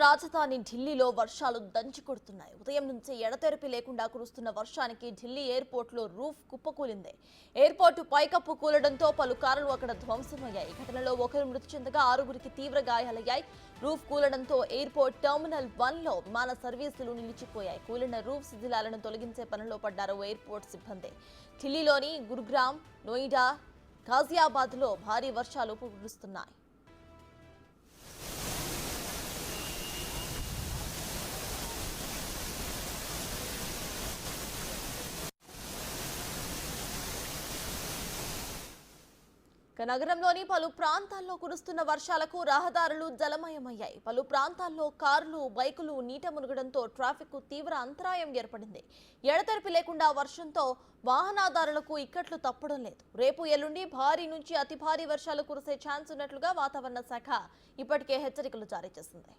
రాజధాని ఢిల్లీలో వర్షాలు దంచుకొడుతున్నాయి. ఉదయం నుంచి ఎడతెరిపి లేకుండా కురుస్తున్న వర్షానికి ఢిల్లీ ఎయిర్పోర్ట్లో రూఫ్ కుప్పకూలింది. ఎయిర్పోర్టు పైకప్పు కూలడంతో పలు కార్లు అక్కడ ధ్వంసమయ్యాయి. ఘటనలో ఒకరు మృతి చెందగా 6గురికి తీవ్ర గాయాలయ్యాయి. రూఫ్ కూలడంతో ఎయిర్పోర్ట్ టెర్మినల్ 1లో విమాన సర్వీసులు నిలిచిపోయాయి. కూలిన రూఫ్ శిథిలాలను తొలగించే పనిలో పడ్డారు ఎయిర్పోర్ట్ సిబ్బంది. ఢిల్లీలోని గురుగ్రామ్, నోయిడా, ఘాజియాబాద్లో భారీ వర్షాలు కురుస్తున్నాయి. నగరంలోని పలు ప్రాంతాల్లో కురుస్తున్న వర్షాలకు రహదారులు జలమయమయ్యాయి. పలు ప్రాంతాల్లో కార్లు, బైకులు నీట మునగడంతో ట్రాఫిక్ తీవ్ర అంతరాయం ఏర్పడింది. ఎడతెరిపి లేకుండా వర్షంతో వాహనదారులకు ఇక్కట్లు తప్పడం లేదు. రేపు ఎల్లుండి భారీ నుంచి అతి భారీ వర్షాలు కురిసే ఛాన్స్ ఉన్నట్లుగా వాతావరణ శాఖ ఇప్పటికే హెచ్చరికలు జారీ చేసింది.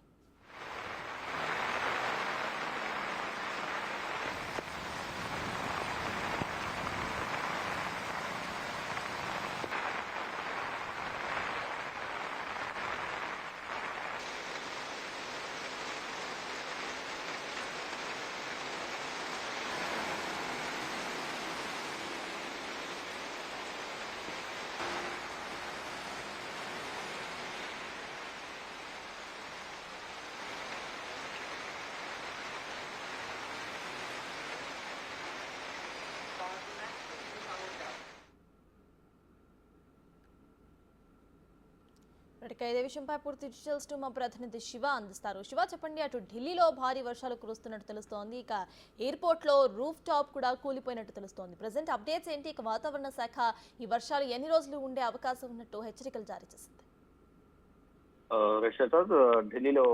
ఇదే విషయంపై పూర్తి డీటెయిల్స్ మా ప్రతినిధి శివ అందిస్తారు. శివ, చెప్పండి, అటు ఢిల్లీలో భారీ వర్షాలు కురుస్తున్నట్టు తెలుస్తోంది. ఇక ఎయిర్పోర్ట్ లో రూఫ్ టాప్ కూడా కూలిపోయినట్టు తెలుస్తోంది. ప్రెసెంట్ అప్డేట్స్ ఏంటి? ఇక వాతావరణ శాఖ ఈ వర్షాలు ఎన్ని రోజులు ఉండే అవకాశం ఉన్నట్టు హెచ్చరికలు జారీ చేసింది. ఢిల్లీలో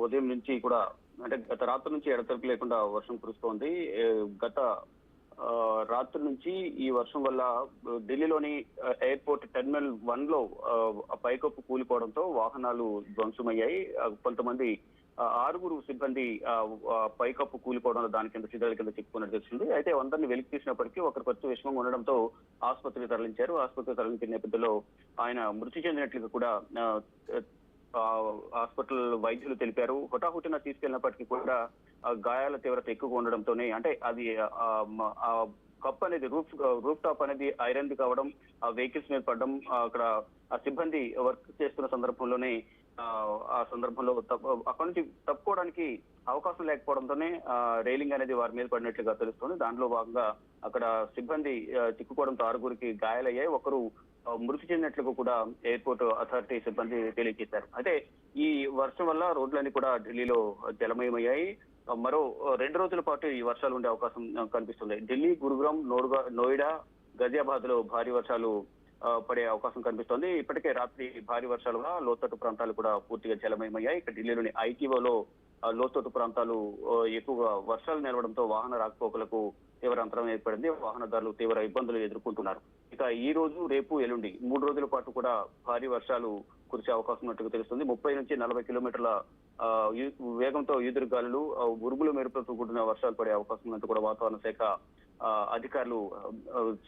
ఉదయం నుంచి కూడా అంటే గత రాత్రి నుంచి ఎడతెరిపి లేకుండా వర్షం కురుస్తోంది. గత రాత్రి నుంచి ఈ వర్షం వల్ల ఢిల్లీలోని ఎయిర్పోర్ట్ టెర్మినల్ 1లో పైకప్పు కూలిపోవడంతో వాహనాలు ధ్వంసమయ్యాయి. కొంతమంది 6గురు సిబ్బంది పైకప్పు కూలిపోవడంలో దాని కింద శిథిలాల కింద చిక్కుకున్నట్టు తెలిసింది. అయితే అందరినీ వెలికి తీసినప్పటికీ ఒకరికి వచ్చి విషమంగా ఉండడంతో ఆసుపత్రికి తరలించారు. ఆసుపత్రికి తరలించిన నేపథ్యంలో ఆయన మృతి చెందినట్లుగా కూడా హాస్పిటల్ వైద్యులు తెలిపారు. హుటాహుటిన తీసుకెళ్లినప్పటికీ కూడా గాయాల తీవ్రత ఎక్కువగా ఉండడంతోనే అంటే అది కప్ అనేది రూఫ్ టాప్ అనేది ఐరన్ కావడం, ఆ వెహికల్స్ మీద పడడం, అక్కడ ఆ సిబ్బంది వర్క్ చేస్తున్న సందర్భంలోనే ఆ సందర్భంలో అక్కడి నుంచి తప్పుకోవడానికి అవకాశం లేకపోవడంతోనే రైలింగ్ అనేది వారి మీద పడినట్లుగా తెలుస్తుంది. దాంట్లో భాగంగా అక్కడ సిబ్బంది చిక్కుకోవడంతో 6గురికి గాయాలయ్యాయి. ఒకరు మృతి చెందినట్లుగా కూడా ఎయిర్పోర్ట్ అథారిటీ సిబ్బంది తెలియజేశారు. అయితే ఈ వర్షం వల్ల రోడ్లన్నీ కూడా ఢిల్లీలో జలమయమయ్యాయి. మరో 2 రోజుల పాటు ఈ వర్షాలు ఉండే అవకాశం కనిపిస్తుంది. ఢిల్లీ, గురుగ్రామ్, నోయిడా, ఘజియాబాద్ లో భారీ వర్షాలు పడే అవకాశం కనిపిస్తోంది. ఇప్పటికే రాత్రి భారీ వర్షాలుగా లోతట్టు ప్రాంతాలు కూడా పూర్తిగా జలమయమయ్యాయి. ఇక్కడ ఢిల్లీలోని ఐటీఓలో లోతట్టు ప్రాంతాలు ఎక్కువగా వర్షాలు నిలవడంతో వాహన రాకపోకలకు తీవ్ర అంతరం ఏర్పడింది. వాహనదారులు తీవ్ర ఇబ్బందులు ఎదుర్కొంటున్నారు. ఇక ఈ రోజు, రేపు, ఎల్లుండి 3 రోజుల పాటు కూడా భారీ వర్షాలు కురిసే అవకాశం ఉన్నట్టుగా తెలుస్తుంది. 30 నుంచి 40 కిలోమీటర్ల వేగంతో ఈదురుగాలులు, ఉరుములు మెరుపులతో కూడిన వర్షాలు పడే అవకాశం ఉన్నట్టు కూడా వాతావరణ శాఖ అధికారులు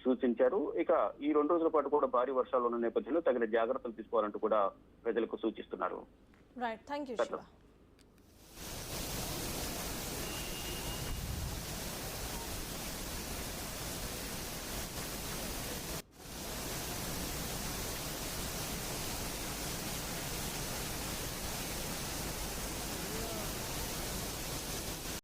సూచించారు. ఇక ఈ 2 రోజుల పాటు కూడా భారీ వర్షాలు ఉన్న నేపథ్యంలో తగిన జాగ్రత్తలు తీసుకోవాలంటూ కూడా ప్రజలకు సూచిస్తున్నారు. Right, thank you Shiva.